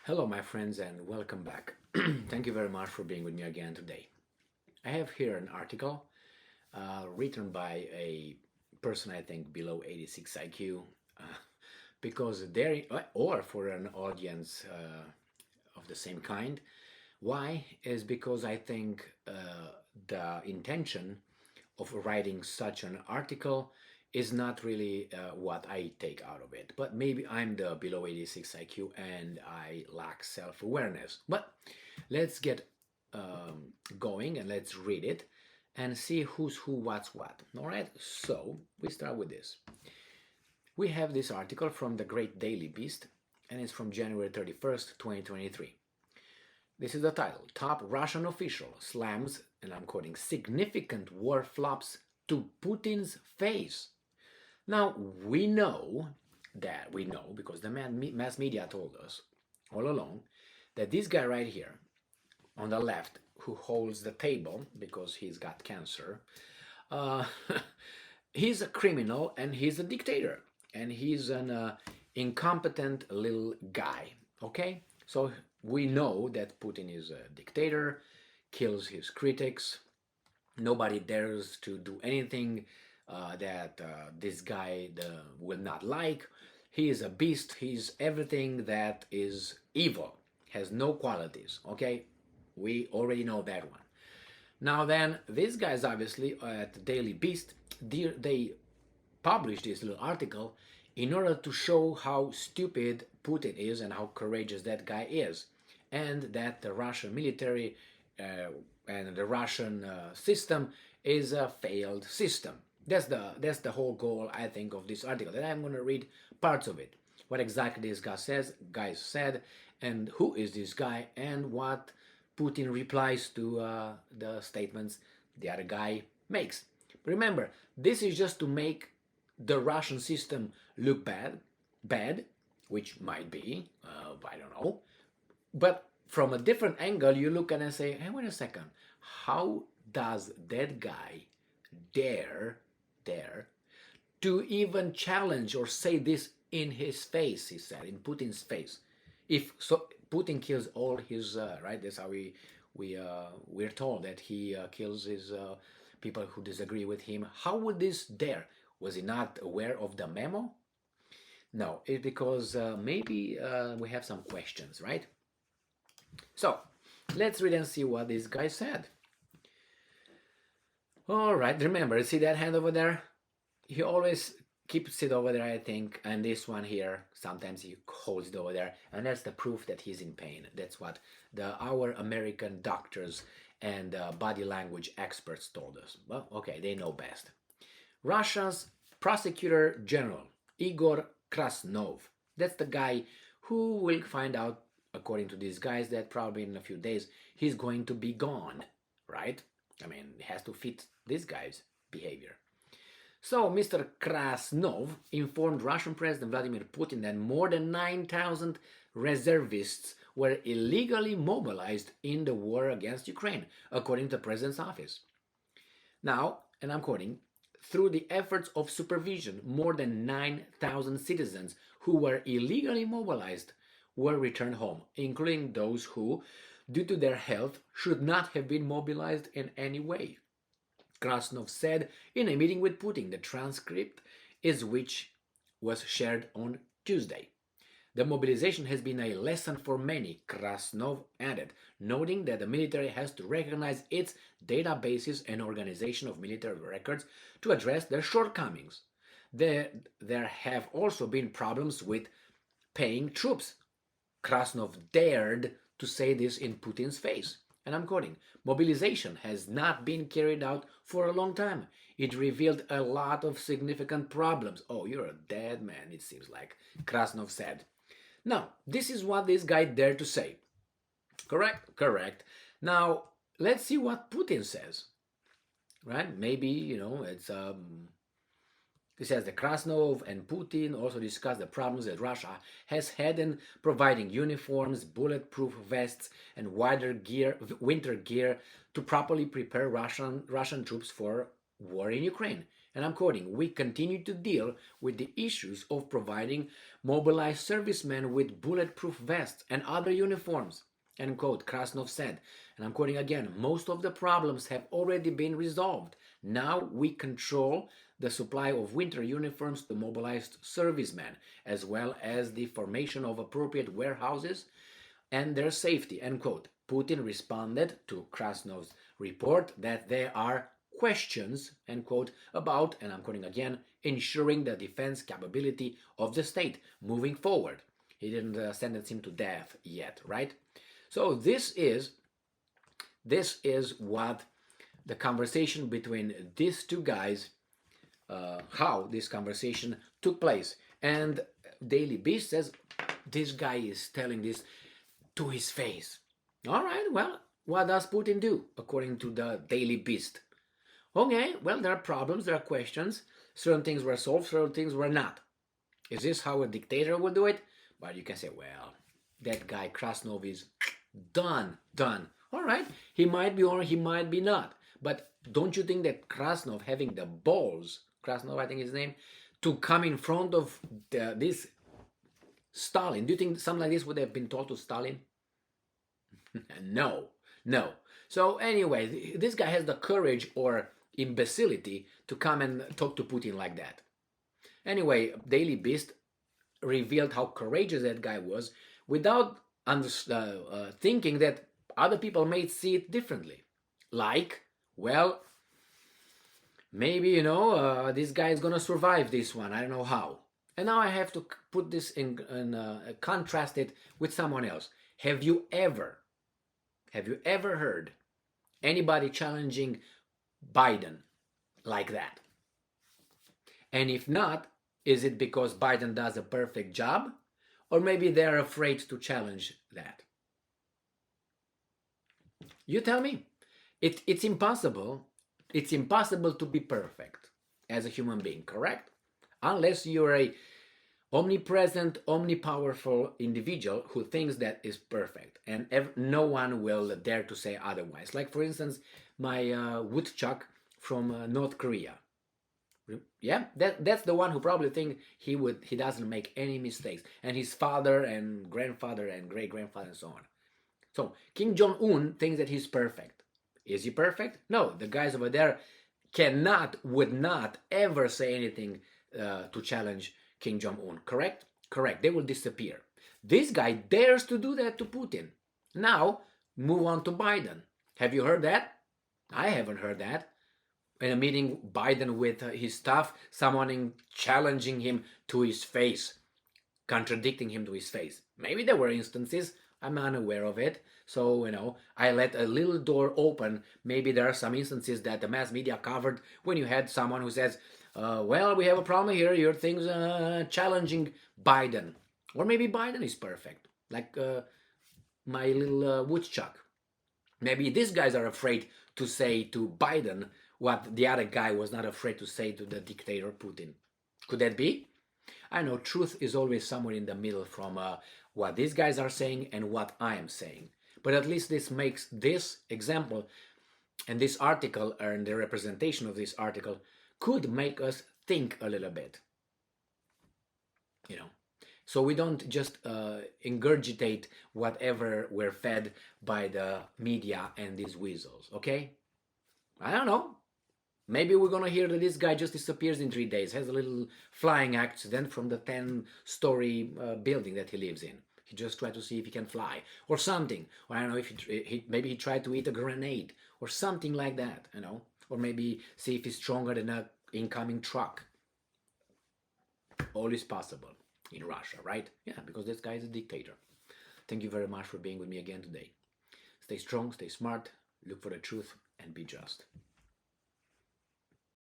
Hello, my friends, and welcome back. Thank you very much for being with me again today. I have here an article written by a person I think below 86 IQ, because there, or for an audience of the same kind. Why? Is because I think the intention of writing such an article is not really what I take out of it. But maybe I'm the below 86 IQ and I lack self awareness. But let's get going and let's read it and see who's who, what's what. All right, so we start with this. We have this article from the Great Daily Beast and it's from January 31st, 2023. This is the title. Top Russian official slams, and I'm quoting, significant war flops to Putin's face. Now, we know because the mass media told us all along that this guy right here on the left, who holds the table because he's got cancer, uh, he's a criminal and he's a dictator and he's an incompetent little guy. Okay? So we know that Putin is a dictator, kills his critics. Nobody dares to do anything that this guy will not like. He is a beast. He's everything that is evil, has no qualities. Okay? We already know that one. Now then, these guys obviously at Daily Beast, they published this little article in order to show how stupid Putin is and how courageous that guy is, and that the Russian military and the Russian system is a failed system. That's the whole goal, I think, of this article. And I'm going to read parts of it. What exactly this guy said, and who is this guy, and what Putin replies to the statements the other guy makes. Remember, this is just to make the Russian system look bad, which might be, I don't know. But from a different angle, you look and say, hey, wait a second, how does that guy dare to even challenge or say this in his face, he said, in Putin's face? If so, Putin kills all his, right, that's how we're told that he kills his people who disagree with him. How would this dare? Was he not aware of the memo? No, it's because maybe we have some questions, right? So, let's read and see what this guy said. All right, remember, see that hand over there? He always keeps it over there, I think, and this one here, sometimes he holds it over there, and that's the proof that he's in pain. That's what our American doctors and body language experts told us. Well, okay, they know best. Russia's Prosecutor General, Igor Krasnov. That's the guy who will find out, according to these guys, that probably in a few days he's going to be gone, right? I mean, it has to fit this guy's behavior. So, Mr. Krasnov informed Russian President Vladimir Putin that more than 9,000 reservists were illegally mobilized in the war against Ukraine, according to the President's office. Now, and I'm quoting, through the efforts of supervision, more than 9,000 citizens who were illegally mobilized were returned home, including those who, due to their health, should not have been mobilized in any way. Krasnov said in a meeting with Putin. The transcript is which was shared on Tuesday. The mobilization has been a lesson for many, Krasnov added, noting that the military has to recognize its databases and organization of military records to address their shortcomings. There have also been problems with paying troops. Krasnov dared to say this in Putin's face. And I'm quoting, mobilization has not been carried out for a long time. It revealed a lot of significant problems. Oh, you're a dead man, it seems like, Krasnov said. Now, this is what this guy dared to say. Correct? Correct. Now, let's see what Putin says. Right? Maybe, it's It says that Krasnov and Putin also discussed the problems that Russia has had in providing uniforms, bulletproof vests, and winter gear to properly prepare Russian troops for war in Ukraine. and I'm quoting, "We continue to deal with the issues of providing mobilized servicemen with bulletproof vests and other uniforms," end quote, Krasnov said. And I'm quoting again, "Most of the problems have already been resolved. Now we control the supply of winter uniforms to mobilized servicemen, as well as the formation of appropriate warehouses and their safety," end quote. Putin responded to Krasnov's report that there are questions, end quote, about, and I'm quoting again, "ensuring the defense capability of the state moving forward." He didn't sentence him to death yet, right? So this is what the conversation between these two guys, how this conversation took place. And Daily Beast says this guy is telling this to his face. All right, well, what does Putin do, according to the Daily Beast? Okay, well, there are problems, there are questions. Certain things were solved, certain things were not. Is this how a dictator will do it? But you can say, well, that guy Krasnov is done. All right, he might be or he might be not. But don't you think that Krasnov having the balls, Krasnov I think his name, to come in front of this Stalin, do you think something like this would have been told to Stalin? No. So anyway, this guy has the courage or imbecility to come and talk to Putin like that. Anyway, Daily Beast revealed how courageous that guy was without thinking that other people may see it differently. Like, well, maybe, this guy is going to survive this one. I don't know how. And now I have to put this in contrast it with someone else. Have you ever heard anybody challenging Biden like that? And if not, is it because Biden does a perfect job? Or maybe they're afraid to challenge that? You tell me. It's impossible. It's impossible to be perfect as a human being, correct? Unless you're a omnipresent, omnipowerful individual who thinks that is perfect, and no one will dare to say otherwise. Like, for instance, my woodchuck from North Korea. Yeah, that's the one who probably thinks he doesn't make any mistakes, and his father and grandfather and great grandfather and so on. So Kim Jong-un thinks that he's perfect. Is he perfect? No, the guys over there would not ever say anything to challenge Kim Jong-un, correct? Correct, they will disappear. This guy dares to do that to Putin. Now, move on to Biden. Have you heard that? I haven't heard that. In a meeting, Biden with his staff, someone challenging him to his face, contradicting him to his face. Maybe there were instances, I'm unaware of it. So, I let a little door open. Maybe there are some instances that the mass media covered when you had someone who says, well, we have a problem here. Your thing's challenging Biden. Or maybe Biden is perfect, like my little woodchuck. Maybe these guys are afraid to say to Biden what the other guy was not afraid to say to the dictator Putin. Could that be? I know truth is always somewhere in the middle from what these guys are saying and what I am saying. But at least this makes this example and this article and the representation of this article could make us think a little bit. So we don't just ingurgitate whatever we're fed by the media and these weasels, okay? I don't know. Maybe we're gonna hear that this guy just disappears in 3 days, has a little flying accident from the 10-story building that he lives in. He just tried to see if he can fly, or something. Or I don't know if maybe he tried to eat a grenade, or something like that, Or maybe see if he's stronger than an incoming truck. All is possible in Russia, right? Yeah, because this guy is a dictator. Thank you very much for being with me again today. Stay strong, stay smart, look for the truth, and be just.